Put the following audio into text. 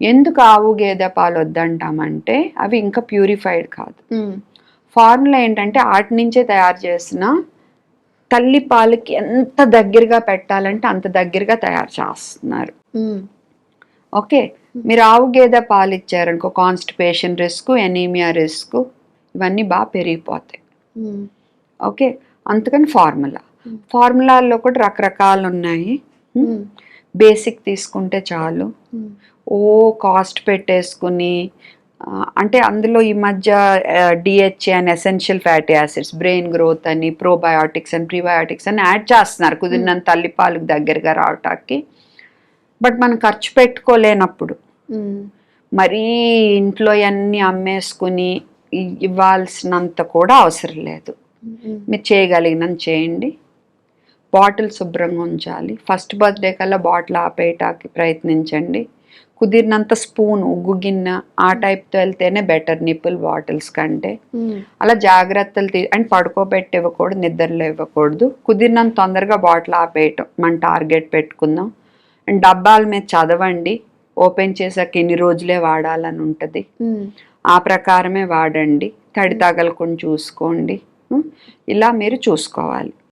ఎందుకు ఆవు గేదె పాలు వద్దంటామంటే అవి ఇంకా ప్యూరిఫైడ్ కాదు. ఫార్ములా ఏంటంటే ఆటి నుంచే తయారు చేసిన తల్లి పాలకి ఎంత దగ్గరగా పెట్టాలంటే అంత దగ్గరగా తయారు చేస్తున్నారు. ఓకే, మీరు ఆవు గేదె పాలు ఇచ్చారనుకో కాన్స్టిపేషన్ రిస్క్, ఎనీమియా రిస్క్ ఇవన్నీ బాగా పెరిగిపోతాయి. ఓకే, అందుకని ఫార్ములాల్లో కూడా రకరకాలు ఉన్నాయి. బేసిక్ తీసుకుంటే చాలు. ఓ కాస్ట్ పెట్టేసుకుని అంటే అందులో ఈ మధ్య డిహెచ్ఏ అని essential fatty acids, brain growth అని, ప్రోబయాటిక్స్ అని, ప్రీబయాటిక్స్ అని యాడ్ చేస్తున్నారు కుదిరినంత తల్లిపాలకు దగ్గరగా రావటానికి. బట్ మనం ఖర్చు పెట్టుకోలేనప్పుడు మరీ ఇంట్లో అన్నీ అమ్మేసుకుని ఇవ్వాల్సినంత కూడా అవసరం లేదు. మీరు చేయగలిగినంత చేయండి. బాటిల్ శుభ్రంగా ఉంచాలి. ఫస్ట్ బర్త్డే కల్లా బాటిల్ ఆపేయటానికి ప్రయత్నించండి. కుదిరినంత స్పూన్, ఉగ్గు గిన్నె ఆ టైప్తో వెళ్తేనే బెటర్ నిప్పుల్ బాటిల్స్ కంటే. అలా జాగ్రత్తలు అండ్ పడుకోబెట్టి ఇవ్వకూడదు, నిద్రలో ఇవ్వకూడదు. కుదిరినంత తొందరగా బాటిల్ ఆపేయటం మన టార్గెట్ పెట్టుకుందాం. అండ్ డబ్బాల మీద చదవండి, ఓపెన్ చేసాక ఎన్ని రోజులే వాడాలని ఉంటుంది, ఆ ప్రకారమే వాడండి. తడి తగలకుండా చూసుకోండి. ఇలా మీరు చూసుకోవాలి.